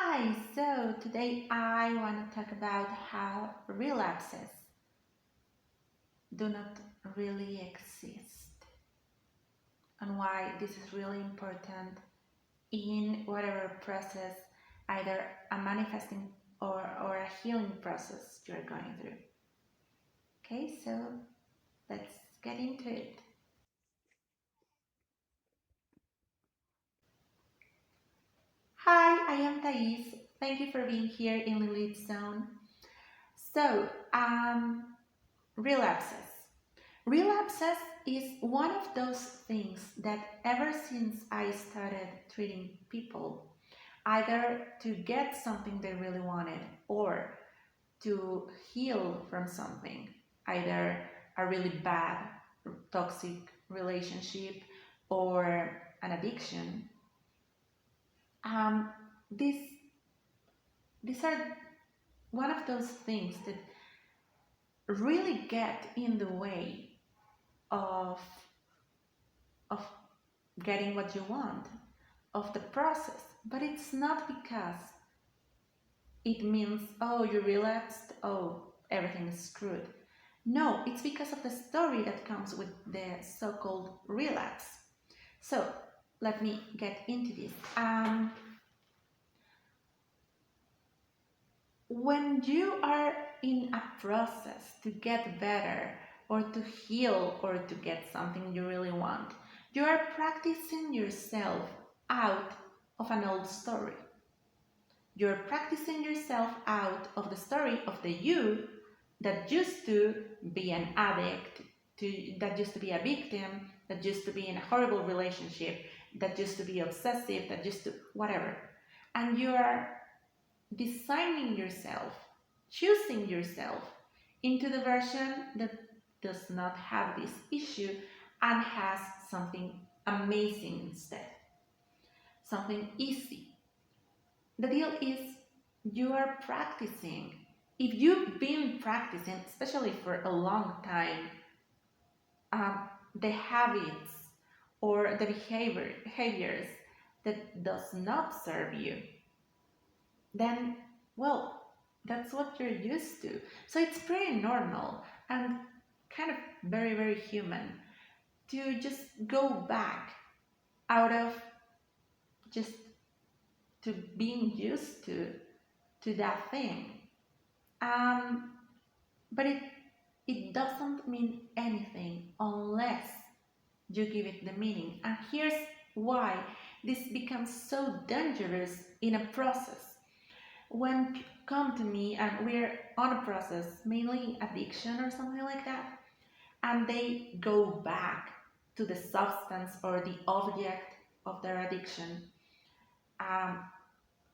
Hi, so today I want to talk about how relapses do not really exist and why this is really important in whatever process, either a manifesting or a healing process you're going through. Okay, so let's get into it. Hi, I am Thais. Thank you for being here in Lilith's Zone. So, relapses. Relapses is one of those things that ever since I started treating people, either to get something they really wanted or to heal from something, either a really bad toxic relationship or an addiction, um, this, these are one of those things that really get in the way of, of getting what you want, of the process. But it's not because it means, oh, you relapsed, oh, everything is screwed. No, it's because of the story that comes with the so-called relapse. So let me get into this. When you are in a process to get better or to heal or to get something you really want, you are practicing yourself out of an old story. You're practicing yourself out of the story of the you that used to be an addict, that used to be a victim, that used to be in a horrible relationship, that used to be obsessive, that used to whatever. And you are designing yourself, choosing yourself into the version that does not have this issue and has something amazing instead, something easy. The deal is you are practicing. If you've been practicing, especially for a long time, the habits or the behaviors that does not serve you, then, well, that's what you're used to. So it's pretty normal and kind of very, very human to just go back out of just to being used to that thing. Um, but it doesn't mean anything unless you give it the meaning. And here's why this becomes so dangerous in a process. When people come to me and we're on a process, mainly addiction or something like that, and they go back to the substance or the object of their addiction um,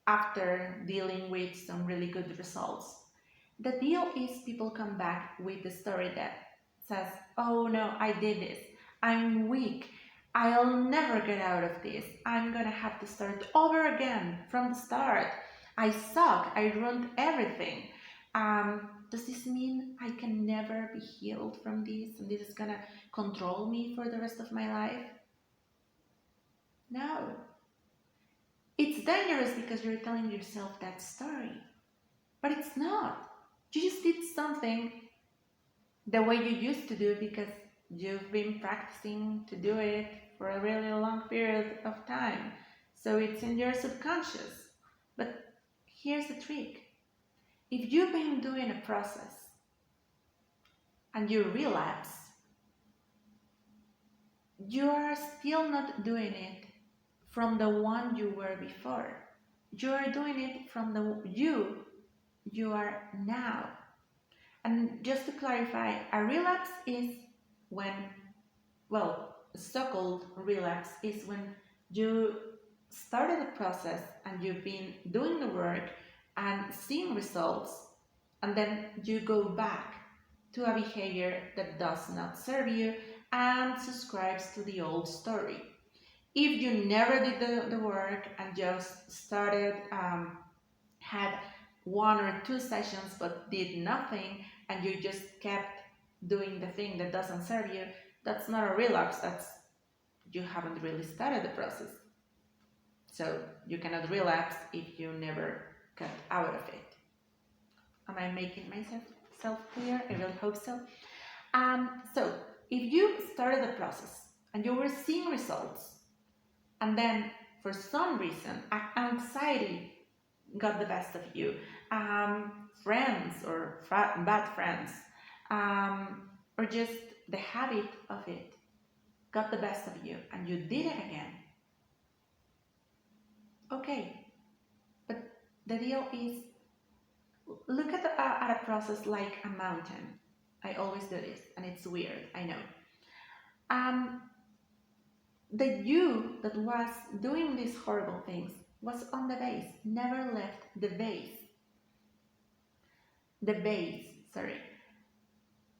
after dealing with some really good results. The deal is people come back with the story that says, oh no, I did this. I'm weak. I'll never get out of this. I'm gonna have to start over again from the start. I suck. I ruined everything. Does this mean I can never be healed from this and this is gonna control me for the rest of my life? No. It's dangerous because you're telling yourself that story. But it's not. You just did something the way you used to do because you've been practicing to do it for a really long period of time. So it's in your subconscious. But here's the trick. If you've been doing a process and you relapse, you are still not doing it from the one you were before. You are doing it from the you are now. And just to clarify, a relapse is when, well, so-called relapse is when you started the process and you've been doing the work and seeing results, and then you go back to a behavior that does not serve you and subscribes to the old story. If you never did the work and just started, had one or two sessions but did nothing, and you just kept doing the thing that doesn't serve you, that's not a relapse. That's you haven't really started the process. So you cannot relapse if you never got out of it. Am I making myself clear? I really hope so. So if you started the process and you were seeing results, and then for some reason anxiety got the best of you, friends or bad friends, or just the habit of it got the best of you, and you did it again, okay. But the deal is, look at a process like a mountain. I always do this, and it's weird, I know. Um, the you that was doing these horrible things was on the base, never left the base. The base, sorry.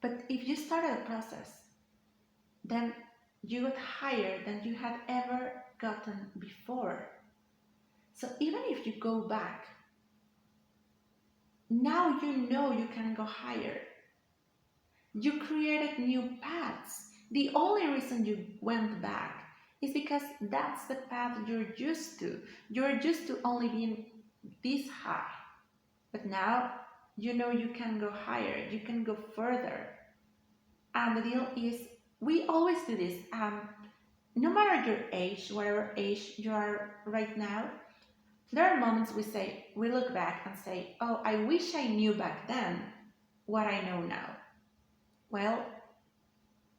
But if you started a process, then you got higher than you had ever gotten before. So even if you go back, now you know you can go higher. You created new paths. The only reason you went back is because that's the path you're used to. You're used to only being this high. But now you know you can go higher, you can go further. And the deal is, we always do this. No matter your age, whatever age you are right now, there are moments we look back and say, oh, I wish I knew back then what I know now. Well,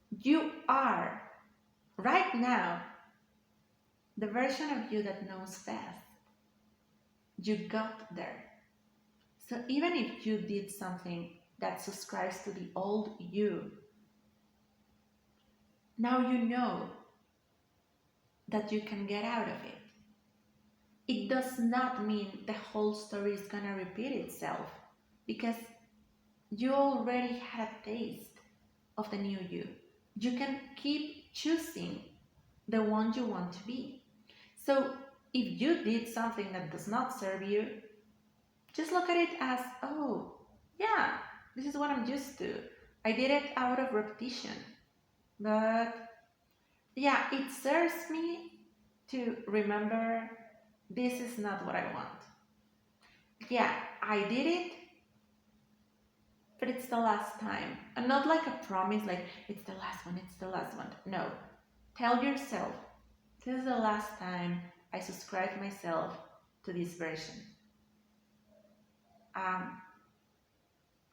you are right now the version of you that knows best. You got there. So even if you did something that subscribes to the old you, now you know that you can get out of it. It does not mean the whole story is gonna repeat itself, because you already had a taste of the new you. You can keep choosing the one you want to be. So if you did something that does not serve you, just look at it as, oh, yeah, this is what I'm used to. I did it out of repetition. But yeah, it serves me to remember this is not what I want. Yeah, I did it, but it's the last time. And not like a promise, like it's the last one, it's the last one. No. Tell yourself, this is the last time I subscribe myself to this version.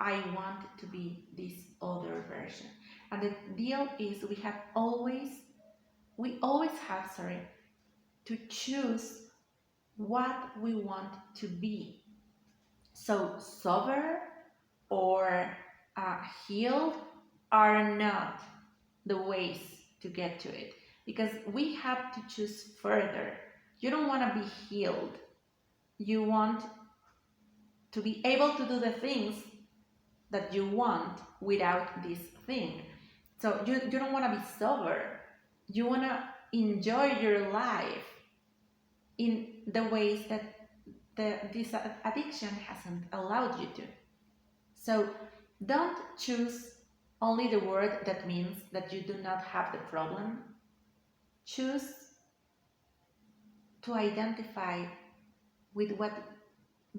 I want to be this other version. And the deal is we always have, to choose what we want to be. So sober or healed are not the ways to get to it, because we have to choose further. You don't want to be healed. You want to be able to do the things that you want without this thing. So you don't want to be sober. You want to enjoy your life in the ways that this addiction hasn't allowed you to. So don't choose only the word that means that you do not have the problem. Choose to identify with what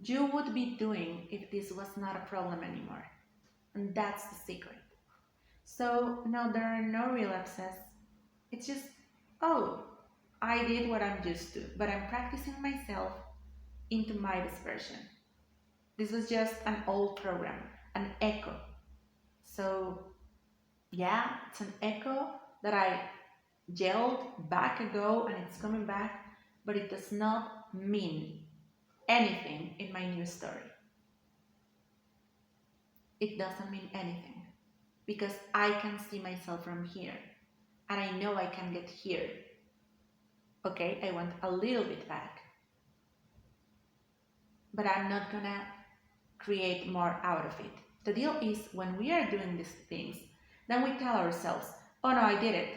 you would be doing if this was not a problem anymore. And that's the secret. So no, there are no relapses. It's just, oh, I did what I'm used to, but I'm practicing myself into my best version. This was just an old program, an echo. So yeah, it's an echo that I yelled back ago and it's coming back, but it does not mean anything in my new story. It doesn't mean anything, because I can see myself from here and I know I can get here. Okay, I went a little bit back, but I'm not gonna create more out of it. The deal is, when we are doing these things, then we tell ourselves, oh no, I did it,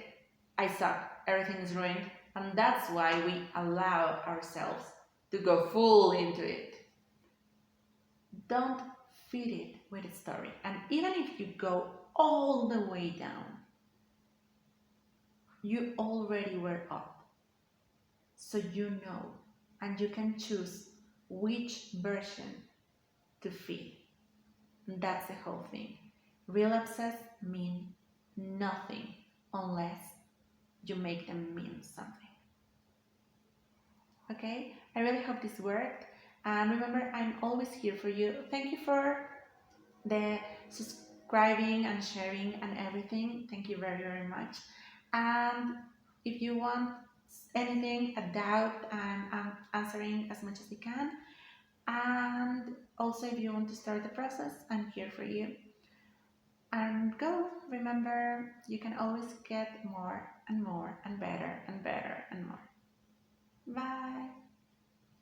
I suck, everything is ruined, and that's why we allow ourselves to go full into it. Don't feed it with a story. And even if you go all the way down, you already were up. So you know and you can choose which version to feed. That's the whole thing. Relapses mean nothing unless you make them mean something. Okay? I really hope this worked. And remember, I'm always here for you. Thank you for the subscribing and sharing and everything. Thank you very, very much. And if you want anything, a doubt, I'm answering as much as I can. And also, if you want to start the process, I'm here for you. And go, remember, you can always get more and more and better and better and more. Bye.